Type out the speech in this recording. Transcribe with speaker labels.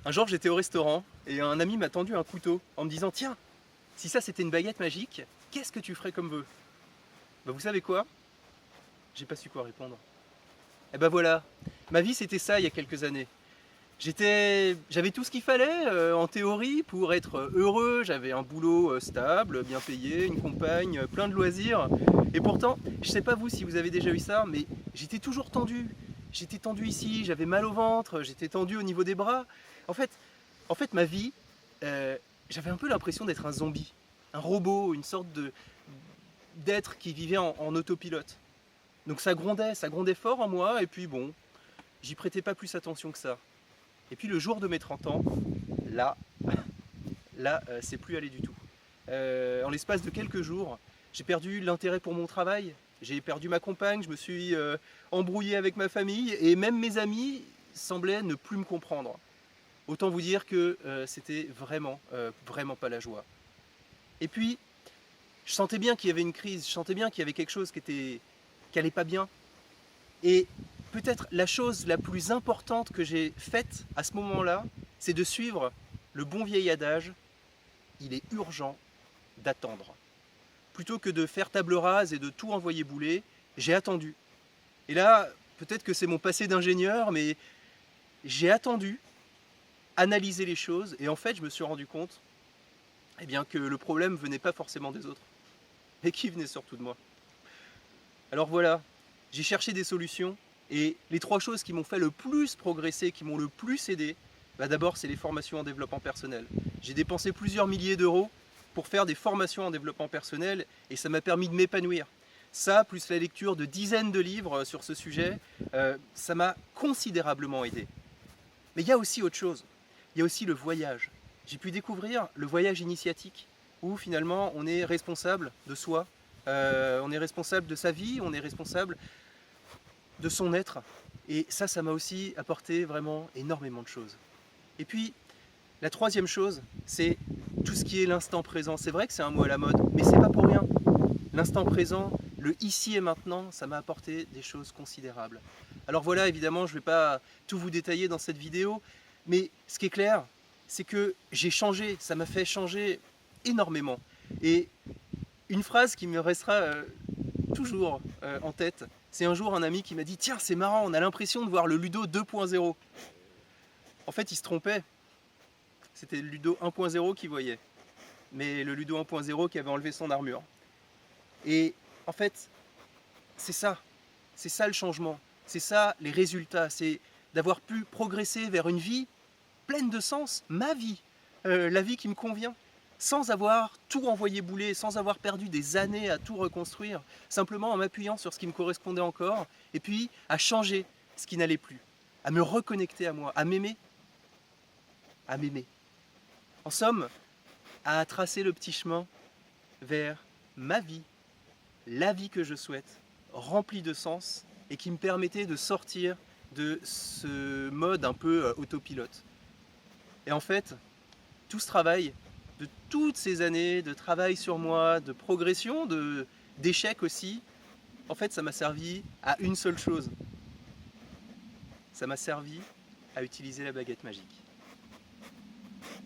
Speaker 1: Un jour, j'étais au restaurant et un ami m'a tendu un couteau en me disant: «Tiens, si ça c'était une baguette magique, qu'est-ce que tu ferais comme vœu?» Bah, vous savez quoi? J'ai pas su quoi répondre. Et ben voilà, ma vie c'était ça il y a quelques années. J'avais tout ce qu'il fallait en théorie pour être heureux, j'avais un boulot stable, bien payé, une compagne, plein de loisirs. Et pourtant, je sais pas vous si vous avez déjà eu ça, mais j'étais toujours tendu. J'étais tendu ici, j'avais mal au ventre, j'étais tendu au niveau des bras. En fait, ma vie, euh, j'avais un peu l'impression d'être un zombie, un robot, une sorte d'être qui vivait en autopilote. Donc ça grondait fort en moi, et puis bon, j'y prêtais pas plus attention que ça. Et puis le jour de mes 30 ans, là, c'est plus allé du tout. En l'espace de quelques jours, j'ai perdu l'intérêt pour mon travail, j'ai perdu ma compagne, je me suis embrouillé avec ma famille, et même mes amis semblaient ne plus me comprendre. Autant vous dire que c'était vraiment pas la joie. Et puis, je sentais bien qu'il y avait une crise, je sentais bien qu'il y avait quelque chose qui allait pas bien. Et peut-être la chose la plus importante que j'ai faite à ce moment-là, c'est de suivre le bon vieil adage: il est urgent d'attendre. Plutôt que de faire table rase et de tout envoyer bouler, j'ai attendu. Et là, peut-être que c'est mon passé d'ingénieur, mais j'ai attendu, analysé les choses, et en fait, je me suis rendu compte que le problème venait pas forcément des autres, mais qui venait surtout de moi. Alors voilà, j'ai cherché des solutions, et les trois choses qui m'ont fait le plus progresser, qui m'ont le plus aidé, d'abord c'est les formations en développement personnel. J'ai dépensé plusieurs milliers d'euros pour faire des formations en développement personnel, et ça m'a permis de m'épanouir. Ça, plus la lecture de dizaines de livres sur ce sujet, ça m'a considérablement aidé. Mais il y a aussi autre chose, il y a aussi le voyage. J'ai pu découvrir le voyage initiatique, où finalement on est responsable de soi, on est responsable de sa vie, on est responsable de son être. Et ça m'a aussi apporté vraiment énormément de choses. Et puis, la troisième chose, c'est tout ce qui est l'instant présent. C'est vrai que c'est un mot à la mode, mais c'est pas pour rien. L'instant présent, le ici et maintenant, ça m'a apporté des choses considérables. Alors voilà, évidemment, je ne vais pas tout vous détailler dans cette vidéo, mais ce qui est clair, c'est que j'ai changé, ça m'a fait changer énormément. Et une phrase qui me restera toujours en tête, c'est un jour un ami qui m'a dit: tiens, c'est marrant, on a l'impression de voir le Ludo 2.0. En fait, il se trompait. C'était le Ludo 1.0 qu'il voyait, mais le Ludo 1.0 qui avait enlevé son armure. Et en fait, c'est ça le changement, c'est ça les résultats, c'est d'avoir pu progresser vers une vie pleine de sens, ma vie, la vie qui me convient, sans avoir tout envoyé bouler, sans avoir perdu des années à tout reconstruire, simplement en m'appuyant sur ce qui me correspondait encore, et puis à changer ce qui n'allait plus, à me reconnecter à moi, à m'aimer. En somme, à tracer le petit chemin vers ma vie, la vie que je souhaite, remplie de sens, et qui me permettait de sortir de ce mode un peu autopilote. Et en fait, tout ce travail, de toutes ces années de travail sur moi, de progression, d'échecs aussi, en fait, ça m'a servi à une seule chose. Ça m'a servi à utiliser la baguette magique.